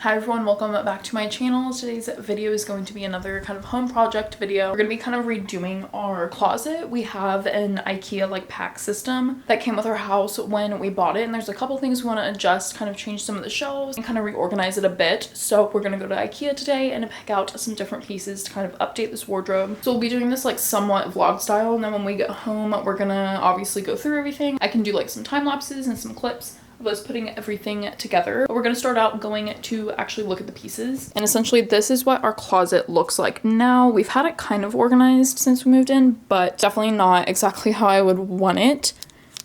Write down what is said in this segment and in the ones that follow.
Hi everyone, welcome back to my channel. Today's video is going to be another kind of home project video. We're going to be kind of redoing our closet. We have an IKEA like pack system that came with our house when we bought it, and there's a couple things we want to adjust, kind of change some of the shelves and kind of reorganize it a bit. So we're going to go to IKEA today and pick out some different pieces to kind of update this wardrobe. So we'll be doing this like somewhat vlog style, and then when we get home we're gonna obviously go through everything. I can do like some time lapses and some clips of us putting everything together. But we're gonna start out going to actually look at the pieces. And essentially this is what our closet looks like now. We've had it kind of organized since we moved in, but definitely not exactly how I would want it.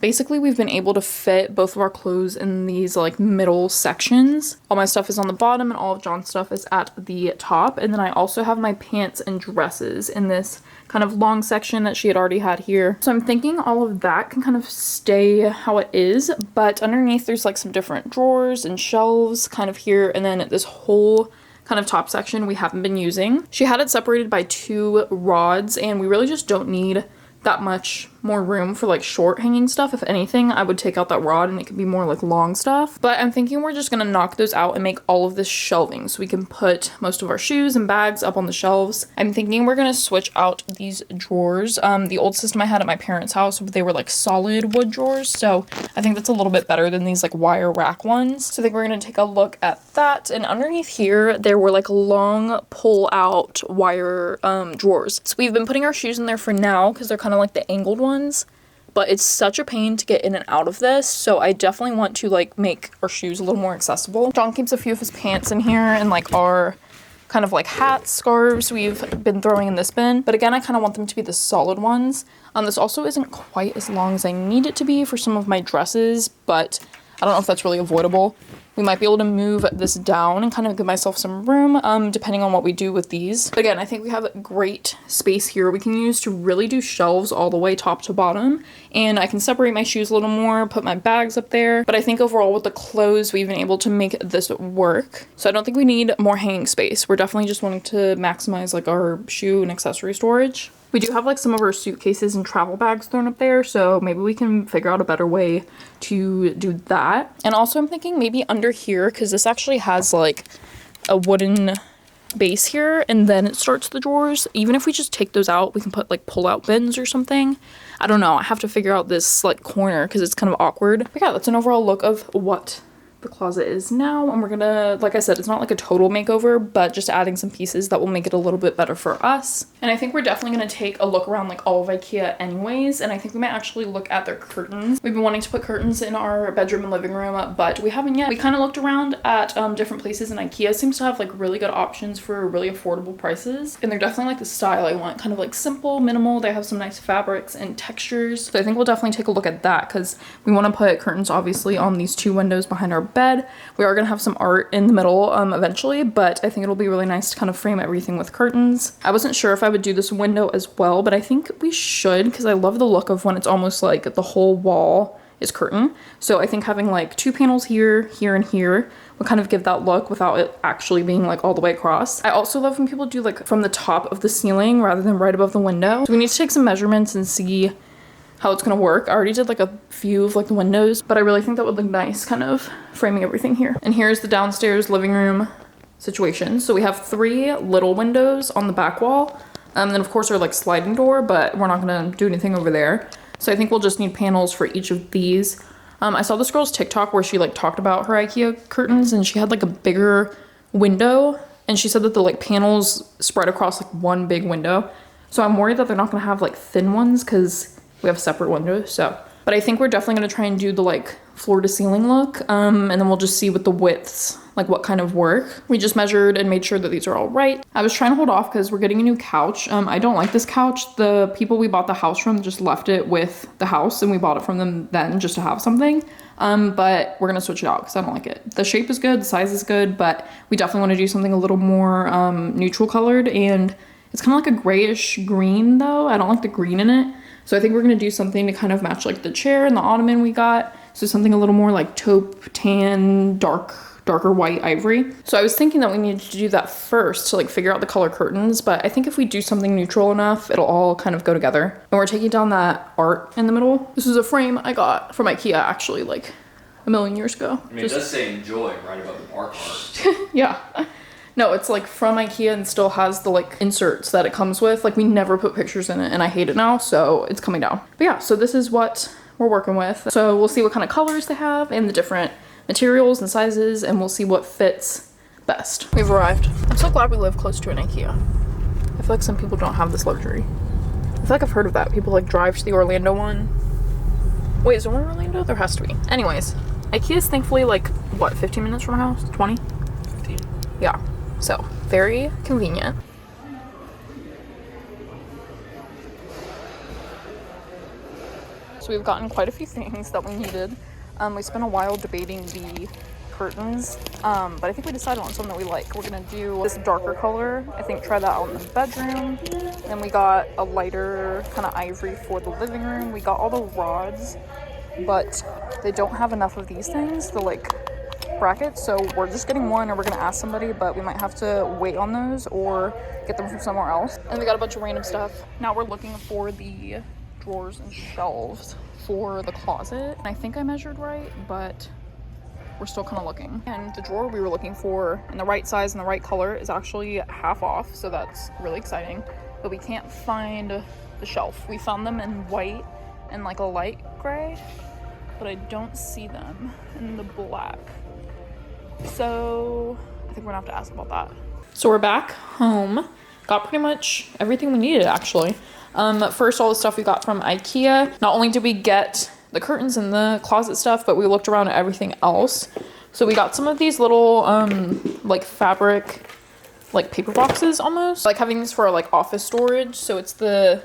Basically, we've been able to fit both of our clothes in these like middle sections. All my stuff is on the bottom and all of John's stuff is at the top. And then I also have my pants and dresses in this kind of long section that she had already had here. So I'm thinking all of that can kind of stay how it is, but underneath there's like some different drawers and shelves kind of here, and then this whole kind of top section we haven't been using. She had it separated by 2 rods, and we really just don't need that much more room for like short hanging stuff. If anything, I would take out that rod and it could be more like long stuff. But I'm thinking we're just gonna knock those out and make all of this shelving so we can put most of our shoes and bags up on the shelves. I'm thinking we're gonna switch out these drawers. The old system I had at my parents' house, they were like solid wood drawers, so I think that's a little bit better than these like wire rack ones. So I think we're gonna take a look at that. And underneath here there were like long pull out wire drawers. So we've been putting our shoes in there for now because they're kind of like the angled ones, but it's such a pain to get in and out of this, so I definitely want to like make our shoes a little more accessible. John keeps a few of his pants in here and like our kind of like hats, scarves we've been throwing in this bin, but again I kind of want them to be the solid ones. This also isn't quite as long as I need it to be for some of my dresses, but I don't know if that's really avoidable. We might be able to move this down and kind of give myself some room, depending on what we do with these. But again, I think we have great space here we can use to really do shelves all the way top to bottom. And I can separate my shoes a little more, put my bags up there. But I think overall with the clothes, we've been able to make this work. So I don't think we need more hanging space. We're definitely just wanting to maximize like our shoe and accessory storage. We do have like some of our suitcases and travel bags thrown up there, so maybe we can figure out a better way to do that. And also I'm thinking maybe under here, because this actually has like a wooden base here and then it starts the drawers. Even if we just take those out, we can put like pull out bins or something. I don't know, I have to figure out this like corner because it's kind of awkward. But yeah, that's an overall look of what the closet is now, and we're gonna, like I said, it's not like a total makeover, but just adding some pieces that will make it a little bit better for us. And I think we're definitely gonna take a look around like all of IKEA anyways, and I think we might actually look at their curtains. We've been wanting to put curtains in our bedroom and living room, but we haven't yet. We kind of looked around at different places, and IKEA seems to have like really good options for really affordable prices, and they're definitely like the style I want, kind of like simple, minimal. They have some nice fabrics and textures, so I think we'll definitely take a look at that because we want to put curtains obviously on these 2 windows behind our bed. We are gonna have some art in the middle eventually, but I think it'll be really nice to kind of frame everything with curtains. I wasn't sure if I would do this window as well, but I think we should because I love the look of when it's almost like the whole wall is curtain. So I think having like 2 panels here, here, and here would kind of give that look without it actually being like all the way across. I also love when people do like from the top of the ceiling rather than right above the window. So we need to take some measurements and see how it's gonna work. I already did like a few of like the windows, but I really think that would look nice kind of framing everything here. And here's the downstairs living room situation. So we have 3 little windows on the back wall, and then of course our like sliding door, but we're not gonna do anything over there. So I think we'll just need panels for each of these. I saw this girl's TikTok where she like talked about her IKEA curtains, and she had like a bigger window, and she said that the like panels spread across like one big window. So I'm worried that they're not gonna have like thin ones because we have separate windows. So, but I think we're definitely gonna try and do the like floor to ceiling look, and then we'll just see with the widths like what kind of work. We just measured and made sure that these are all right. I was trying to hold off because we're getting a new couch. I don't like this couch. The people we bought the house from just left it with the house, and we bought it from them then just to have something. But we're gonna switch it out because I don't like it. The shape is good, the size is good, but we definitely want to do something a little more neutral colored, and it's kind of like a grayish green though. I don't like the green in it. So I think we're gonna do something to kind of match like the chair and the ottoman we got. So something a little more like taupe, tan, darker white ivory. So I was thinking that we needed to do that first to like figure out the color curtains, but I think if we do something neutral enough, it'll all kind of go together. And we're taking down that art in the middle. This is a frame I got from IKEA actually like a million years ago. I mean, it does say enjoy right above the bar cart. Yeah. No, it's like from IKEA and still has the like inserts that it comes with. Like we never put pictures in it and I hate it now, so it's coming down. But yeah, so this is what we're working with. So we'll see what kind of colors they have and the different materials and sizes, and we'll see what fits best. We've arrived. I'm so glad we live close to an IKEA. I feel like some people don't have this luxury. I feel like I've heard of that. People like drive to the Orlando one. Wait, is there one in Orlando? There has to be. Anyways, IKEA is thankfully like, what, 15 minutes from our house? 20? 15. Yeah, so very convenient. So we've gotten quite a few things that we needed. We spent a while debating the curtains, but I think we decided on something that we like. We're gonna do this darker color. I think try that out in the bedroom. Then we got a lighter kind of ivory for the living room. We got all the rods, but they don't have enough of these things, the like brackets, so we're just getting one, or we're gonna ask somebody, but we might have to wait on those or get them from somewhere else. And we got a bunch of random stuff. Now we're looking for the drawers and shelves for the closet. And I think I measured right, but we're still kind of looking. And the drawer we were looking for in the right size and the right color is actually half off, so that's really exciting. But we can't find the shelf. We found them in white and like a light gray, but I don't see them in the black. So I think we're gonna have to ask about that. So we're back home. Got pretty much everything we needed actually. First, all the stuff we got from IKEA. Not only did we get the curtains and the closet stuff, but we looked around at everything else. So we got some of these little like fabric, like paper boxes almost. Like having these for like office storage. So it's the,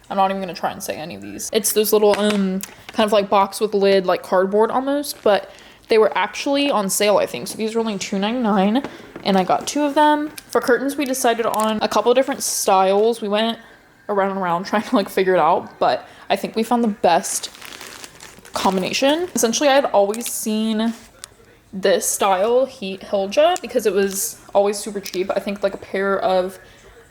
I'm not even gonna try and say any of these. It's those little kind of like box with lid, like cardboard almost, but they were actually on sale, I think. So these were only $2.99 and I got 2 of them. For curtains, we decided on a couple of different styles. We went around and around trying to like figure it out, but I think we found the best combination. Essentially, I had always seen this style Hilja because it was always super cheap. I think like a pair of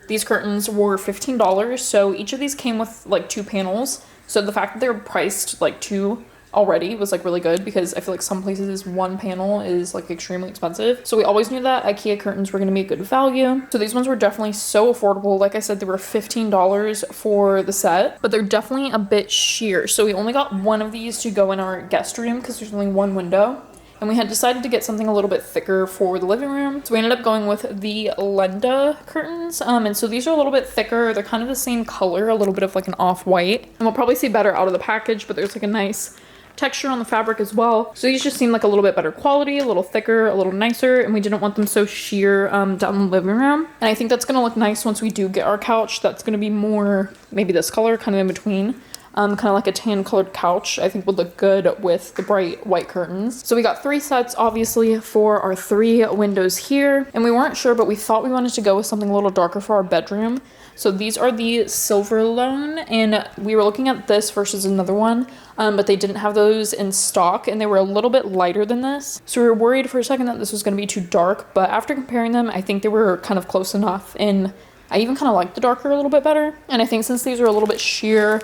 these curtains were $15, so each of these came with like 2 panels. So the fact that they were priced like 2 already was like really good, because I feel like some places 1 panel is like extremely expensive. So we always knew that IKEA curtains were going to be a good value. So these ones were definitely so affordable. Like I said, they were $15 for the set, but they're definitely a bit sheer. So we only got 1 of these to go in our guest room because there's only 1 window. And we had decided to get something a little bit thicker for the living room. So we ended up going with the Lenda curtains. And so these are a little bit thicker. They're kind of the same color, a little bit of like an off-white. And we'll probably see better out of the package, but there's like a nice texture on the fabric as well. So these just seem like a little bit better quality, a little thicker, a little nicer, and we didn't want them so sheer down the living room. And I think that's gonna look nice once we do get our couch. That's gonna be more maybe this color, kind of in between. Kind of like a tan colored couch, I think would look good with the bright white curtains. So we got 3 sets obviously for our 3 windows here, and we weren't sure, but we thought we wanted to go with something a little darker for our bedroom. So these are the Silver Lone, and we were looking at this versus another one, but they didn't have those in stock, and they were a little bit lighter than this. So we were worried for a second that this was going to be too dark, but after comparing them, I think they were kind of close enough, and I even kind of like the darker a little bit better. And I think since these are a little bit sheer,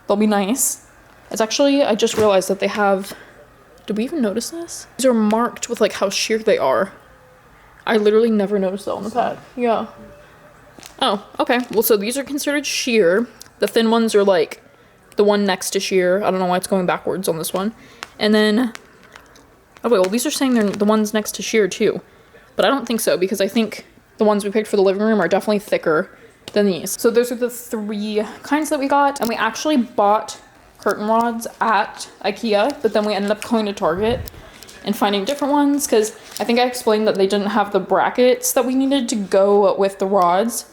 they'll be nice. It's actually, I just realized that they have, did we even notice this? These are marked with like how sheer they are. I literally never noticed that on the pad. Yeah. Oh, okay. Well, so these are considered sheer. The thin ones are like the one next to sheer. I don't know why it's going backwards on this one. And then, oh wait, well these are saying they're the ones next to sheer too. But I don't think so, because I think the ones we picked for the living room are definitely thicker than these. So those are the 3 kinds that we got. And we actually bought curtain rods at IKEA, but then we ended up going to Target and finding different ones, because I think I explained that they didn't have the brackets that we needed to go with the rods,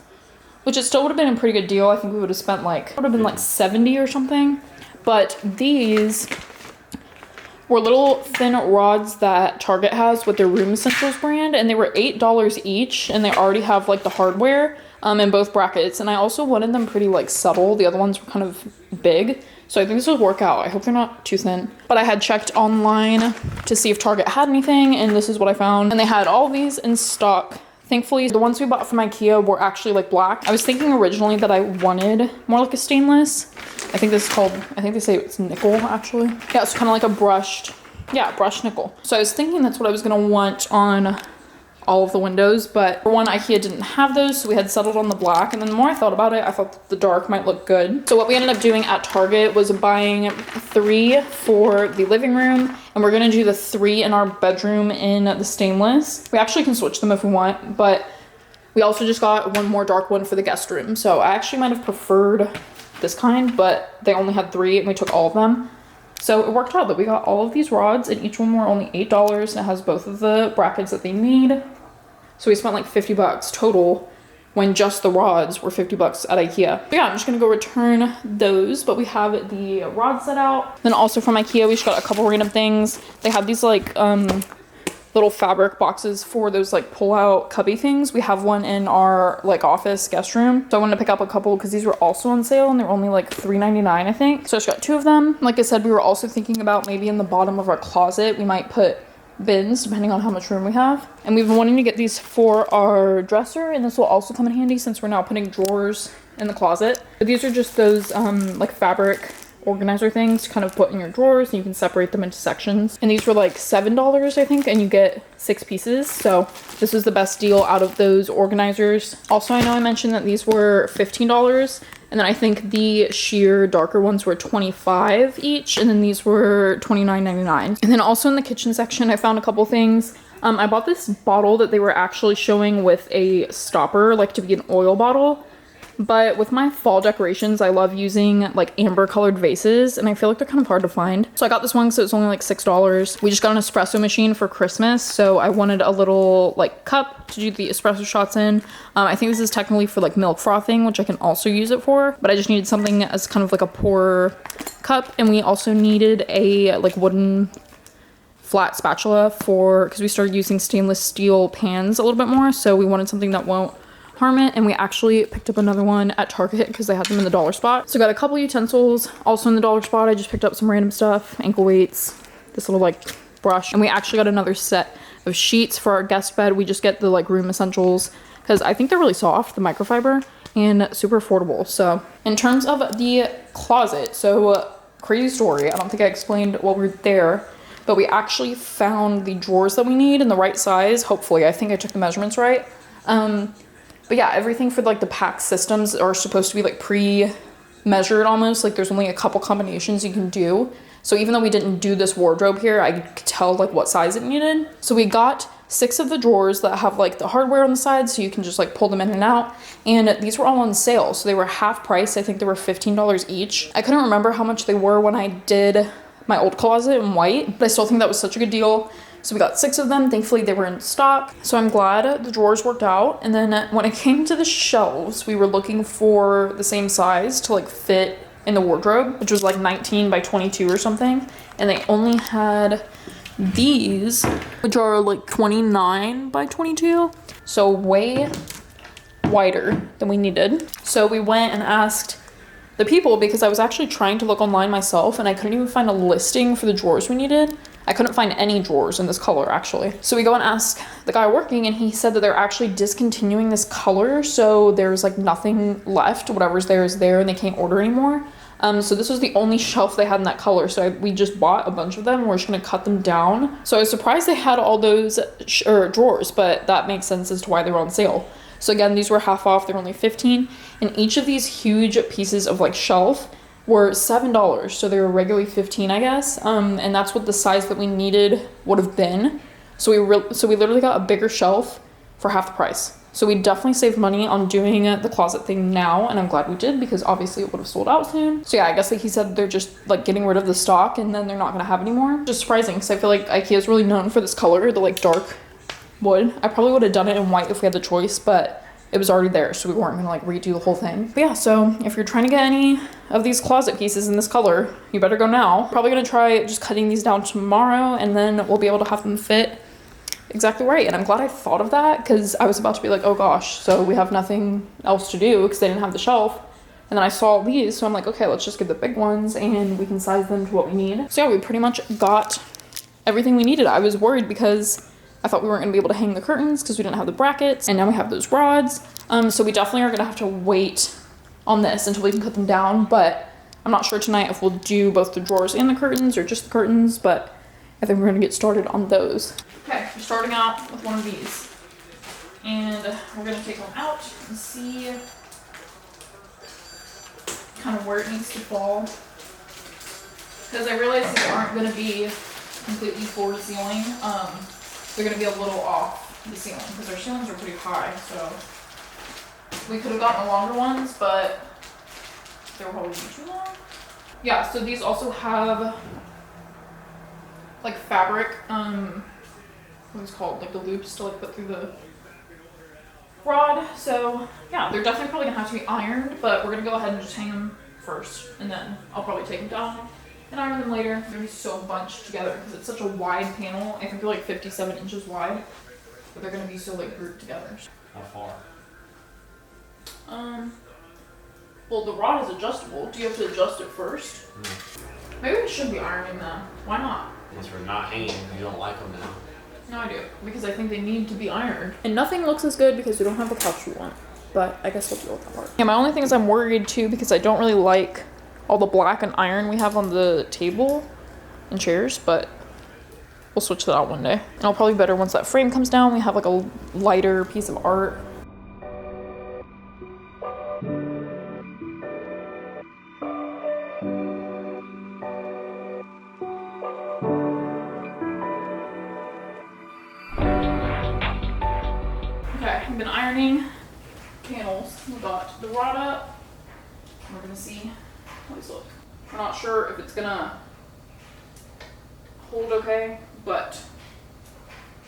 which it still would have been a pretty good deal. I think we would have spent like, would have been like 70 or something. But these were little thin rods that Target has with their Room Essentials brand, and they were $8 each, and they already have like the hardware in both brackets. And I also wanted them pretty like subtle. The other ones were kind of big, so I think this will work out. I hope they're not too thin. But I had checked online to see if Target had anything, and this is what I found. And they had all these in stock. Thankfully, the ones we bought from IKEA were actually like black. I was thinking originally that I wanted more like a stainless. I think this is called, I think they say it's nickel actually. Yeah, it's kind of like a brushed Yeah, brushed nickel. So I was thinking that's what I was gonna want on all of the windows, but for one, IKEA didn't have those, so we had settled on the black. And then the more I thought about it, I thought that the dark might look good. So what we ended up doing at Target was buying 3 for the living room, and we're gonna do the 3 in our bedroom in the stainless. We actually can switch them if we want, but we also just got one more dark one for the guest room. So I actually might have preferred this kind, but they only had 3 and we took all of them. So it worked out that we got all of these rods, and each one were only $8, and it has both of the brackets that they need. So we spent like 50 bucks total when just the rods were 50 bucks at IKEA. But yeah, I'm just gonna go return those, but we have the rod set out. Then also from IKEA, we just got a couple random things. They had these like little fabric boxes for those like pull out cubby things. We have one in our like office guest room. So I wanted to pick up a couple because these were also on sale and they're only like $3.99, I think. So I just got 2 of them. Like I said, we were also thinking about maybe in the bottom of our closet, we might put bins depending on how much room we have. And we've been wanting to get these for our dresser, and this will also come in handy since we're now putting drawers in the closet. But these are just those like fabric organizer things to kind of put in your drawers, and you can separate them into sections. And these were like $7, I think, and you get 6 pieces. So this was the best deal out of those organizers. Also, I know I mentioned that these were $15, and then I think the sheer darker ones were $25 each, and then these were $29.99. And then also in the kitchen section, I found a couple things. I bought this bottle that they were actually showing with a stopper, like to be an oil bottle. But with my fall decorations, I love using like amber colored vases, and I feel like they're kind of hard to find. So I got this one because it was only like $6. We just got an espresso machine for Christmas, so I wanted a little like cup to do the espresso shots in. I think this is technically for like milk frothing, which I can also use it for, but I just needed something as kind of like a pour cup. And we also needed a like wooden flat spatula for, because we started using stainless steel pans a little bit more, so we wanted something that won't harm it. And we actually picked up another one at Target because they had them in the dollar spot. So got a couple utensils also in the dollar spot. I just picked up some random stuff, ankle weights, this little like brush, and we actually got another set of sheets for our guest bed. We just get the like room essentials because I think they're really soft, the microfiber, and super affordable. So in terms of the closet, so crazy story, I don't think I explained while we were there, but we actually found the drawers that we need in the right size. Hopefully, I think I took the measurements right. But yeah, everything for like the pack systems are supposed to be like pre-measured almost. Like there's only a couple combinations you can do. So even though we didn't do this wardrobe here, I could tell like what size it needed. So we got 6 of the drawers that have like the hardware on the side, so you can just like pull them in and out. And these were all on sale, so they were half price. I think they were $15 each. I couldn't remember how much they were when I did my old closet in white, but I still think that was such a good deal. So we got 6 of them. Thankfully, they were in stock. So I'm glad the drawers worked out. And then when it came to the shelves, we were looking for the same size to like fit in the wardrobe, which was like 19 by 22 or something. And they only had these, which are like 29 by 22. So way wider than we needed. So we went and asked the people, because I was actually trying to look online myself and I couldn't even find a listing for the drawers we needed. I couldn't find any drawers in this color actually. So we go and ask the guy working, and he said that they're actually discontinuing this color. So there's like nothing left. Whatever's there is there, and they can't order anymore. So this was the only shelf they had in that color. So we just bought a bunch of them. We're just gonna cut them down. So I was surprised they had all those drawers, but that makes sense as to why they were on sale. So again, these were half off. They're only 15, and each of these huge pieces of like shelf were $7, so they were regularly 15, I guess. And that's what the size that we needed would have been. So we literally got a bigger shelf for half the price. So we definitely saved money on doing the closet thing now, and I'm glad we did because obviously it would have sold out soon. So yeah, I guess like he said, they're just like getting rid of the stock and then they're not gonna have any more. Just surprising because I feel like IKEA is really known for this color, the like dark wood. I probably would have done it in white if we had the choice, but it was already there, so we weren't gonna like redo the whole thing. But yeah, so if you're trying to get any of these closet pieces in this color, you better go now. Probably gonna try just cutting these down tomorrow, and then we'll be able to have them fit exactly right. And I'm glad I thought of that because I was about to be like, oh gosh, so we have nothing else to do because they didn't have the shelf. And then I saw these, so I'm like, okay, let's just get the big ones and we can size them to what we need. So yeah, we pretty much got everything we needed. I was worried because I thought we weren't gonna be able to hang the curtains because we didn't have the brackets, and now we have those rods. So we definitely are gonna have to wait on this until we can cut them down, but I'm not sure tonight if we'll do both the drawers and the curtains or just the curtains. But I think we're gonna get started on those. Okay, we're starting out with one of these. And we're gonna take them out and see kind of where it needs to fall. Because I realize these aren't gonna be completely floor to ceiling. They're gonna be a little off the ceiling because our ceilings are pretty high, so we could have gotten the longer ones, but they were probably too long. Yeah, so these also have like fabric, what's it called, like the loops to like put through the rod. So yeah, they're definitely probably gonna have to be ironed, but we're gonna go ahead and just hang them first, and then I'll probably take them down and iron them later. They're gonna be so bunched together because it's such a wide panel. I think they're like 57 inches wide, but they're gonna be so like grouped together. How far? Well, the rod is adjustable. Do you have to adjust it first? No. Maybe we should be ironing them. Why not? Unless we're not hanging, you don't like them now. No, I do, because I think they need to be ironed. And nothing looks as good because we don't have the pouch we want. But I guess we'll deal with that part. Yeah, my only thing is I'm worried too because I don't really like all the black and iron we have on the table and chairs, but we'll switch that out one day. And I'll probably be better once that frame comes down. We have like a lighter piece of art. Okay, I've been ironing panels. We got the rod up. We're gonna see how these look. We're not sure if it's gonna hold okay, but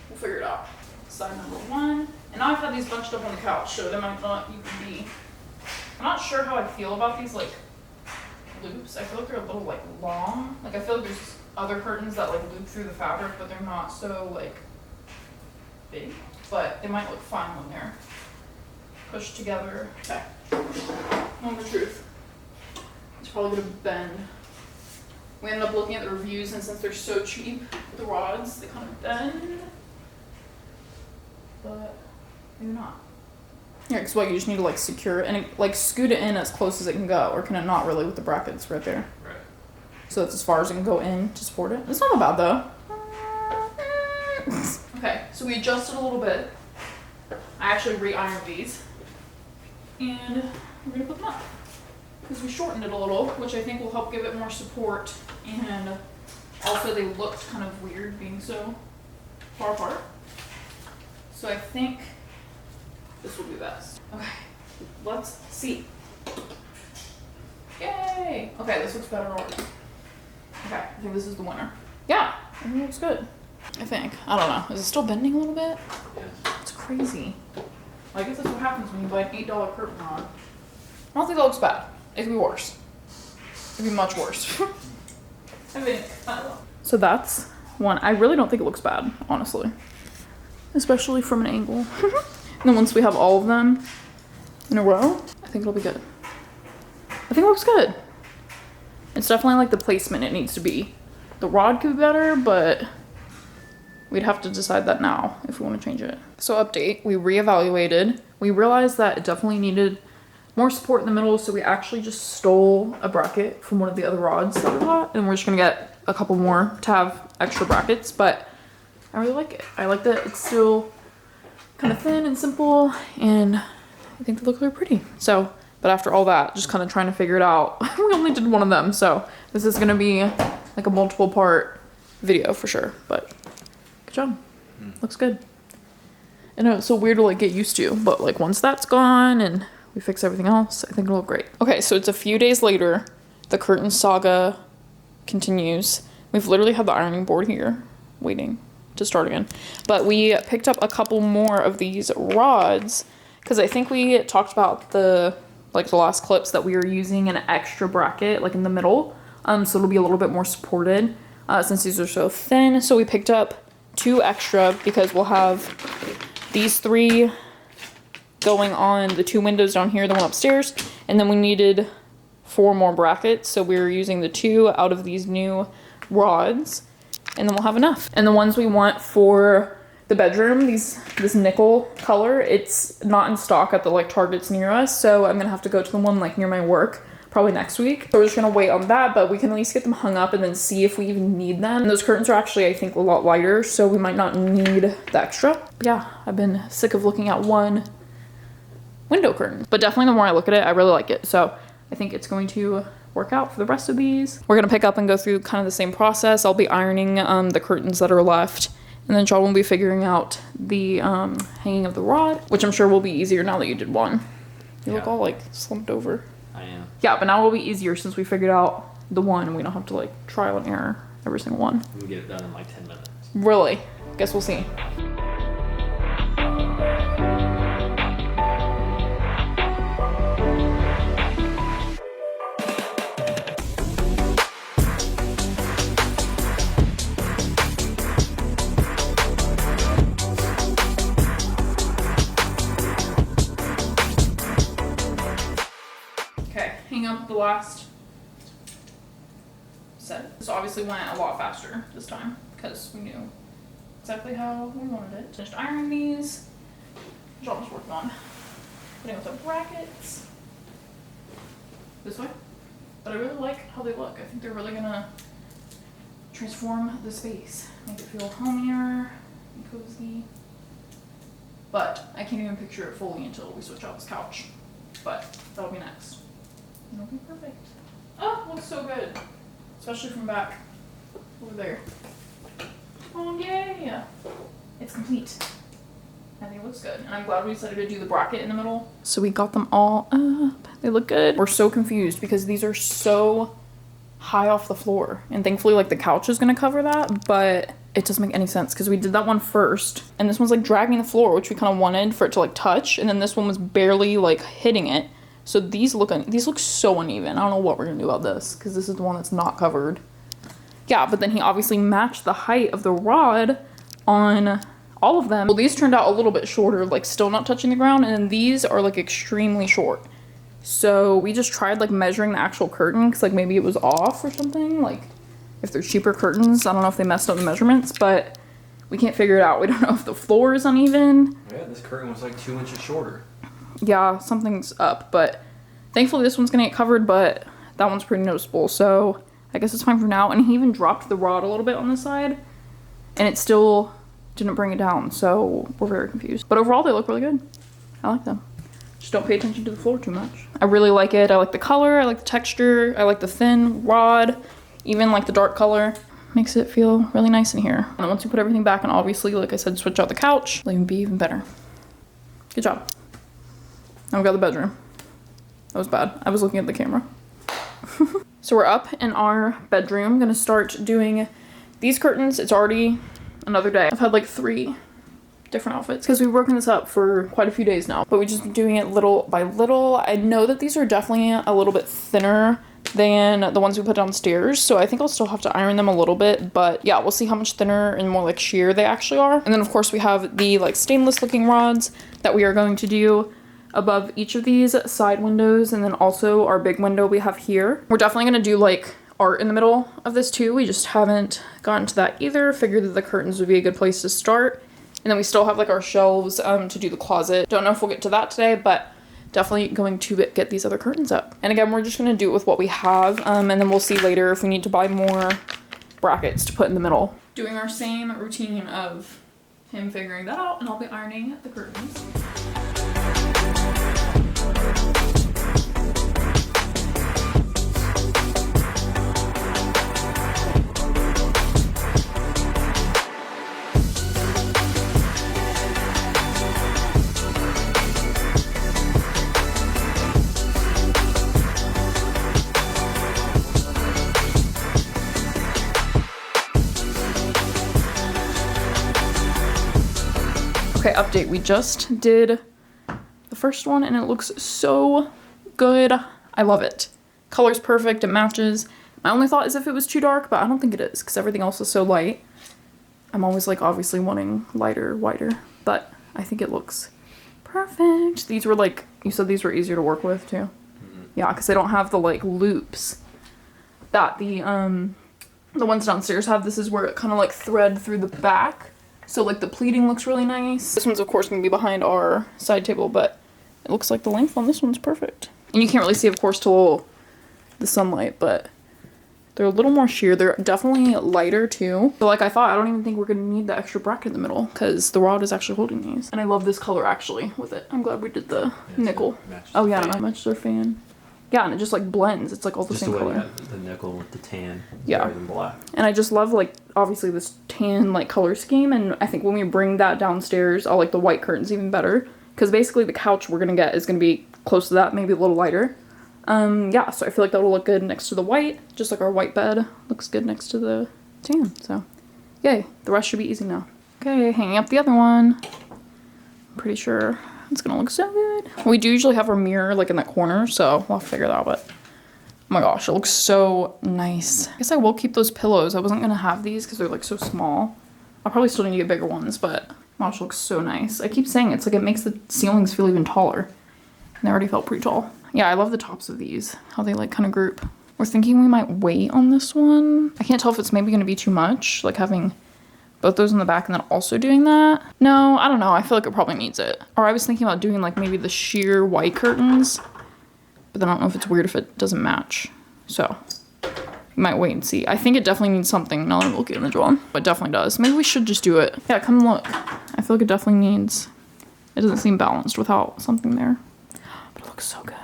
we'll figure it out. Side number one. And now I've had these bunched up on the couch, so they might not even be. I'm not sure how I feel about these like loops. I feel like they're a little like long. Like I feel like there's other curtains that like loop through the fabric, but they're not so like big. But they might look fine when they're pushed together. Okay. Moment of truth. It's probably gonna bend. We ended up looking at the reviews, and since they're so cheap, the rods, they kind of bend. But maybe not. Yeah, because what, you just need to like secure it and like scoot it in as close as it can go, or can it not really with the brackets right there? Right. So that's as far as it can go in to support it. It's not that bad though. Okay, so we adjusted a little bit. I actually re-ironed these. And we're gonna put them up. Because we shortened it a little, which I think will help give it more support. And also they looked kind of weird being so far apart. So I think this will be best. Okay, let's see. Yay! Okay, this looks better already. Okay, I think this is the winner. Yeah, I think it looks good. I think. I don't know. Is it still bending a little bit? Yes. It's crazy. I guess that's what happens when you buy an $8 curtain rod. I don't think that looks bad. It could be worse. It could be much worse. I think. I don't know. So that's one. I really don't think it looks bad, honestly. Especially from an angle. And then once we have all of them in a row, I think it'll be good. I think it looks good. It's definitely like the placement it needs to be. The rod could be better, but we'd have to decide that now if we want to change it. So update, we reevaluated. We realized that it definitely needed more support in the middle, so we actually just stole a bracket from one of the other rods that we got, and we're just gonna get a couple more to have extra brackets, but I really like it. I like that it's still kind of thin and simple, and I think they look really pretty. So, but after all that, just kind of trying to figure it out, we only did one of them, so this is gonna be like a multiple part video for sure, but good job. Looks good. I know it's so weird to like get used to, but like once that's gone and we fix everything else, I think it'll look great. Okay, so it's a few days later. The curtain saga continues. We've literally had the ironing board here waiting to start again. But we picked up a couple more of these rods because I think we talked about the last clips that we were using an extra bracket like in the middle. So it'll be a little bit more supported since these are so thin. So we picked up 2 extra because we'll have these 3 going on the 2 windows down here, the one upstairs, and then we needed 4 more brackets, so we were using the 2 out of these new rods, and then we'll have enough. And the ones we want for the bedroom, this nickel color, it's not in stock at the like Targets near us, so I'm gonna have to go to the one like near my work, probably next week. So we're just gonna wait on that, but we can at least get them hung up and then see if we even need them. And those curtains are actually, I think, a lot lighter, so we might not need the extra. But yeah, I've been sick of looking at one window curtain. But definitely the more I look at it, I really like it. So I think it's going to work out for the rest of these. We're gonna pick up and go through kind of the same process. I'll be ironing the curtains that are left, and then John will be figuring out the hanging of the rod, which I'm sure will be easier now that you did one. You look all like slumped over. I am. Yeah, but now it will be easier since we figured out the one and we don't have to like trial and error every single one. We can get it done in like 10 minutes. Really? Guess we'll see. The last set. This obviously went a lot faster this time because we knew exactly how we wanted it. Finished ironing these. John was working on putting with the brackets this way. But I really like how they look. I think they're really gonna transform the space, make it feel homier and cozy. But I can't even picture it fully until we switch out this couch. But that'll be next. It'll be perfect. Oh, looks so good. Especially from back over there. Oh, yay! It's complete. I think it looks good. And I'm glad we decided to do the bracket in the middle. So we got them all up. They look good. We're so confused because these are so high off the floor. And thankfully, like, the couch is going to cover that. But it doesn't make any sense because we did that one first. And this one's, like, dragging the floor, which we kind of wanted for it to, like, touch. And then this one was barely, like, hitting it. So these look so uneven. I don't know what we're gonna do about this because this is the one that's not covered. Yeah, but then he obviously matched the height of the rod on all of them. Well, these turned out a little bit shorter, like still not touching the ground, and then these are like extremely short. So we just tried like measuring the actual curtain because like maybe it was off or something. Like if they're cheaper curtains, I don't know if they messed up the measurements, but we can't figure it out. We don't know if the floor is uneven. Yeah, this curtain was like 2 inches shorter. Yeah, something's up, but thankfully this one's gonna get covered, but that one's pretty noticeable, so I guess it's fine for now. And he even dropped the rod a little bit on the side, and it still didn't bring it down, so we're very confused. But overall, they look really good. I like them. Just don't pay attention to the floor too much. I really like it. I like the color, I like the texture, I like the thin rod, even like the dark color. Makes it feel really nice in here. And then once you put everything back, and obviously, like I said, switch out the couch, it'll even be even better. Good job. Now we got the bedroom. That was bad. I was looking at the camera. So we're up in our bedroom. I'm gonna start doing these curtains. It's already another day. I've had like 3 different outfits because we've broken this up for quite a few days now, but we just been doing it little by little. I know that these are definitely a little bit thinner than the ones we put downstairs, so I think I'll still have to iron them a little bit, but yeah, we'll see how much thinner and more like sheer they actually are. And then of course we have the like stainless looking rods that we are going to do above each of these side windows, and then also our big window we have here. We're definitely gonna do like art in the middle of this too. We just haven't gotten to that either. Figured that the curtains would be a good place to start. And then we still have like our shelves to do the closet. Don't know if we'll get to that today, but definitely going to get these other curtains up. And again, we're just gonna do it with what we have, and then we'll see later if we need to buy more brackets to put in the middle. Doing our same routine of him figuring that out, and I'll be ironing the curtains. Okay, update. We just did the first one and it looks so good. I love it. Color's perfect, it matches. My only thought is if it was too dark, but I don't think it is because everything else is so light. I'm always like obviously wanting lighter, whiter, but I think it looks perfect. These were like, you said these were easier to work with too. Yeah, because they don't have the like loops that the ones downstairs have. This is where it kind of like thread through the back. So like the pleating looks really nice. This one's of course gonna be behind our side table, but it looks like the length on this one's perfect. And you can't really see of course till the sunlight, but they're a little more sheer. They're definitely lighter too. But like I thought, I don't even think we're gonna need the extra bracket in the middle because the rod is actually holding these. And I love this color actually with it. I'm glad we did the nickel. Oh yeah, and I matched their fan. Yeah, and it just like blends. It's like all the same color. The nickel with the tan. Yeah. Rather than black. And I just love like obviously this tan like color scheme, and I think when we bring that downstairs, I'll like the white curtains even better. Because basically the couch we're gonna get is gonna be close to that, maybe a little lighter. Yeah, so I feel like that will look good next to the white, just like our white bed looks good next to the tan. So yay, the rest should be easy now. Okay, hanging up the other one. I'm pretty sure it's gonna look so good. We do usually have our mirror like in that corner, so we'll have to figure that out, but oh my gosh, it looks so nice. I guess I will keep those pillows. I wasn't gonna have these because they're like so small. I'll probably still need to get bigger ones, but gosh, it looks so nice. I keep saying it's like it makes the ceilings feel even taller. And they already felt pretty tall. Yeah, I love the tops of these, how they like kind of group. We're thinking we might wait on this one. I can't tell if it's maybe gonna be too much, like having both those in the back and then also doing that. No, I don't know. I feel like it probably needs it. Or I was thinking about doing like maybe the sheer white curtains, but then I don't know if it's weird if it doesn't match. So we might wait and see. I think it definitely needs something now that I'm looking at the one. It definitely does. Maybe we should just do it. Yeah, come look. I feel like it definitely needs, it doesn't seem balanced without something there. But it looks so good.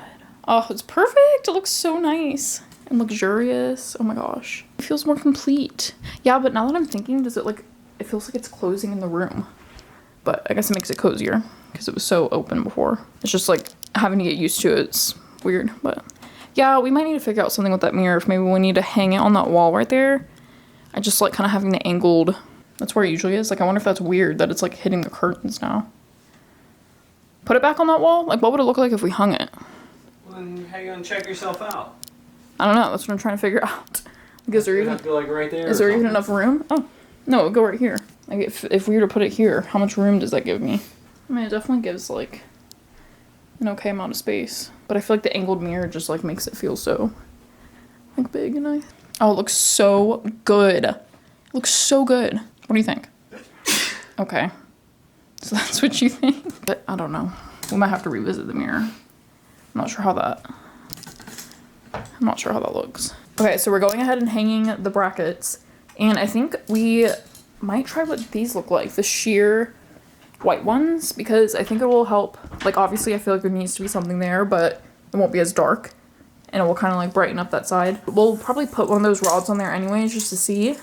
Oh, it's perfect. It looks so nice and luxurious. Oh my gosh. It feels more complete. Yeah, but now that I'm thinking, does it like, it feels like it's closing in the room. But I guess it makes it cozier because it was so open before. It's just like having to get used to it. It's weird, but yeah, we might need to figure out something with that mirror. If maybe we need to hang it on that wall right there. I just like kind of having the angled, that's where it usually is. Like, I wonder if that's weird that it's like hitting the curtains now. Put it back on that wall? Like, what would it look like if we hung it? Well, then how you gonna check yourself out? I don't know. That's what I'm trying to figure out. Like, is there even, have to go like right there? is there even enough room? Oh, no, it'll go right here. Like, if we were to put it here, how much room does that give me? I mean, it definitely gives like an okay amount of space, but I feel like the angled mirror just like makes it feel so like big and nice. Oh, it looks so good. It looks so good. What do you think? Okay, so that's what you think, but I don't know. We might have to revisit the mirror. I'm not sure how that looks. Okay, so we're going ahead and hanging the brackets, and I think we might try what these look like, the sheer white ones, because I think it will help. Like, obviously I feel like there needs to be something there, but it won't be as dark, and it will kind of like brighten up that side. We'll probably put one of those rods on there anyways just to see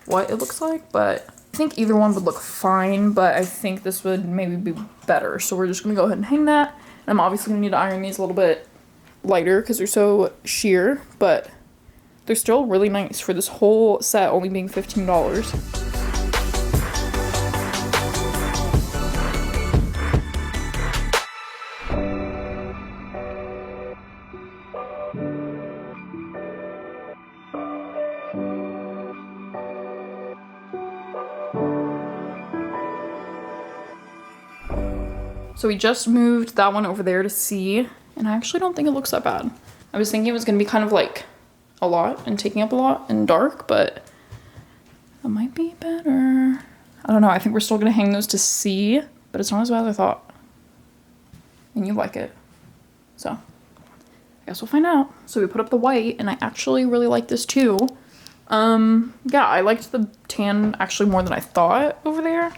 what it looks like, but I think either one would look fine, but I think this would maybe be better. So we're just gonna go ahead and hang that. And I'm obviously gonna need to iron these a little bit lighter because they're so sheer, but they're still really nice for this whole set only being $15. So we just moved that one over there to see, and I actually don't think it looks that bad. I was thinking it was gonna be kind of like a lot and taking up a lot and dark, but it might be better. I don't know, I think we're still gonna hang those to see, but it's not as bad as I thought. And you like it. So, I guess we'll find out. So we put up the white, and I actually really like this too. Yeah, I liked the tan actually more than I thought over there.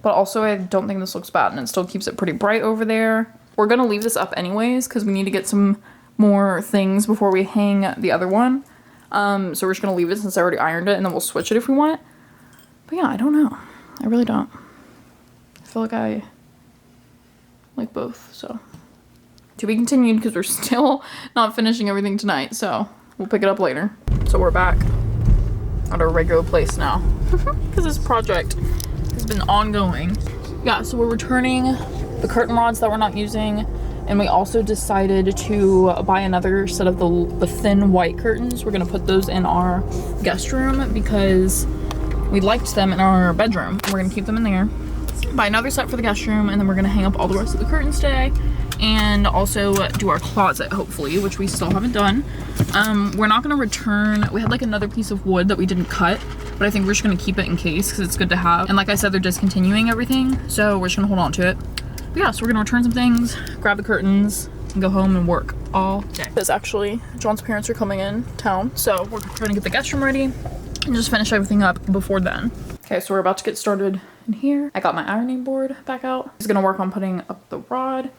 But also I don't think this looks bad, and it still keeps it pretty bright over there. We're gonna leave this up anyways because we need to get some more things before we hang the other one. So we're just gonna leave it since I already ironed it, and then we'll switch it if we want. But yeah, I don't know. I really don't. I feel like I like both, so. To be continued because we're still not finishing everything tonight, so we'll pick it up later. So we're back at our regular place now because this project has been ongoing. Yeah, so we're returning the curtain rods that we're not using, and we also decided to buy another set of the thin white curtains. We're gonna put those in our guest room because we liked them in our bedroom. We're gonna keep them in there. Buy another set for the guest room, and then we're gonna hang up all the rest of the curtains today, and also do our closet hopefully, which we still haven't done. We're not gonna return, we had like another piece of wood that we didn't cut, but I think we're just gonna keep it in case because it's good to have. And like I said, they're discontinuing everything, so we're just gonna hold on to it. But yeah, so we're gonna return some things, grab the curtains, and go home and work all day. Because actually, John's parents are coming in town, so we're trying to get the guest room ready and just finish everything up before then. Okay, so we're about to get started in here. I got my ironing board back out. He's gonna work on putting up the rod,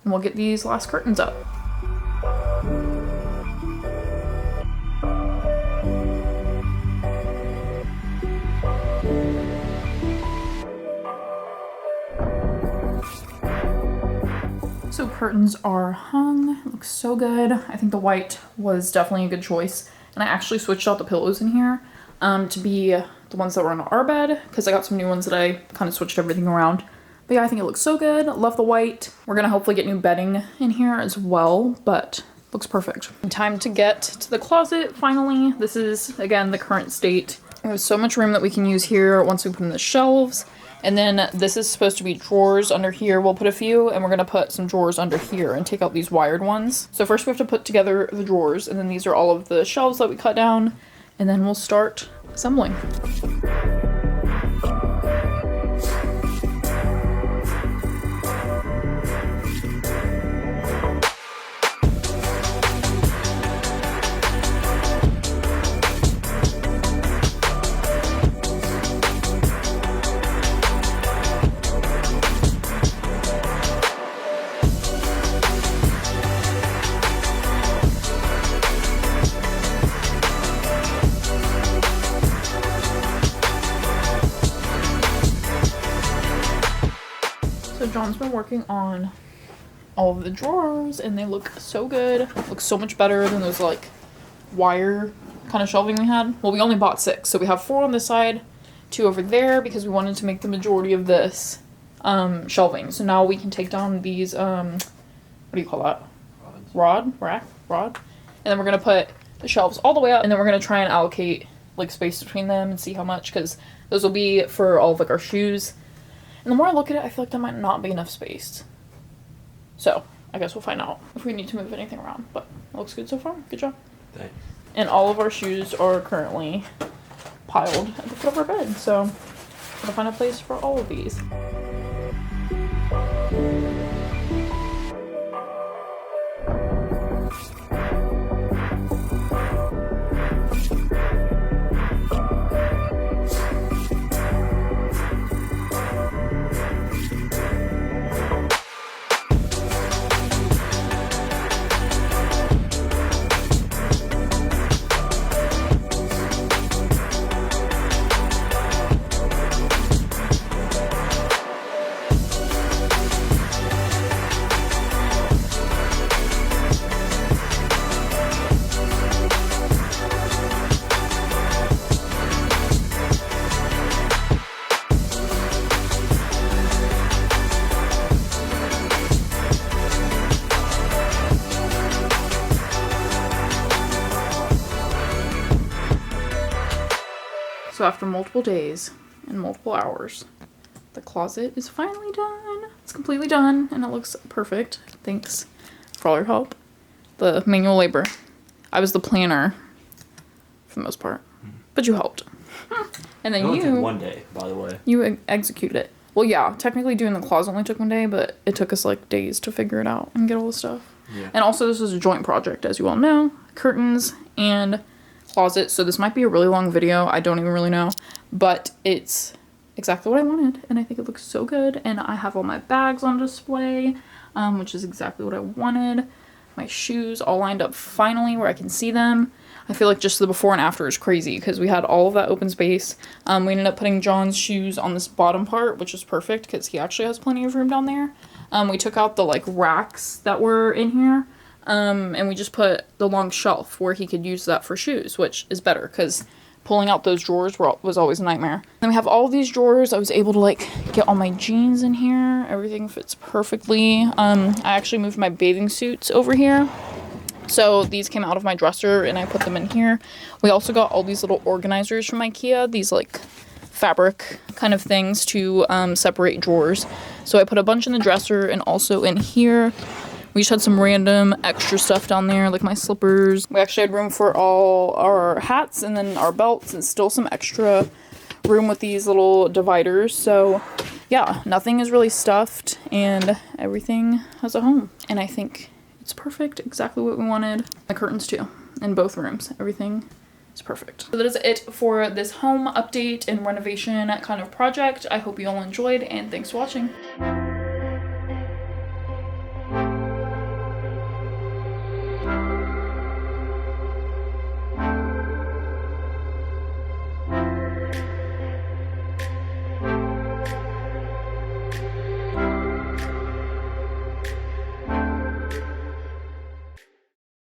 and we'll get these last curtains up. So curtains are hung. It looks so good. I think the white was definitely a good choice. And I actually switched out the pillows in here to be the ones that were on our bed, because I got some new ones that I kind of switched everything around. But yeah, I think it looks so good. Love the white. We're gonna hopefully get new bedding in here as well, but looks perfect. Time to get to the closet finally. This is, again, the current state. We have so much room that we can use here once we put in the shelves. And then this is supposed to be drawers under here. We'll put a few, and we're gonna put some drawers under here and take out these wired ones. So first we have to put together the drawers, and then these are all of the shelves that we cut down, and then we'll start assembling. So John's been working on all of the drawers, and they look so good. Look so much better than those like wire kind of shelving we had. Well, we only bought 6, so we have 4 on this side, 2 over there, because we wanted to make the majority of this shelving. So now we can take down these what do you call that? Rod. And then we're gonna put the shelves all the way up, and then we're gonna try and allocate like space between them and see how much, because those will be for all of like our shoes. And the more I look at it, I feel like there might not be enough space. So I guess we'll find out if we need to move anything around. But it looks good so far. Good job. Thanks. And all of our shoes are currently piled at the foot of our bed. So I'm gonna find a place for all of these. So after multiple days and multiple hours, the closet is finally done. It's completely done, and it looks perfect. Thanks for all your help. The manual labor. I was the planner for the most part, but you helped. And then It only took 1 day, by the way. You executed it. Well, yeah, technically doing the closet only took 1 day, but it took us like days to figure it out and get all the stuff. Yeah. And also this was a joint project, as you all know. Curtains and closet, so this might be a really long video. I don't even really know, but it's exactly what I wanted, and I think it looks so good. And I have all my bags on display, which is exactly what I wanted. My shoes all lined up finally where I can see them. I feel like just the before and after is crazy because we had all of that open space. We ended up putting John's shoes on this bottom part, which is perfect because he actually has plenty of room down there. We took out the like racks that were in here, and we just put the long shelf where he could use that for shoes, which is better because pulling out those drawers was always a nightmare. Then we have all these drawers. I was able to like get all my jeans in here. Everything fits perfectly. I actually moved my bathing suits over here. So these came out of my dresser and I put them in here. We also got all these little organizers from IKEA, these like fabric kind of things to separate drawers. So I put a bunch in the dresser and also in here. We just had some random extra stuff down there, like my slippers. We actually had room for all our hats and then our belts and still some extra room with these little dividers. So yeah, nothing is really stuffed and everything has a home. And I think It's perfect, exactly what we wanted. The curtains too, in both rooms, everything is perfect. So that is it for this home update and renovation kind of project. I hope you all enjoyed, and thanks for watching.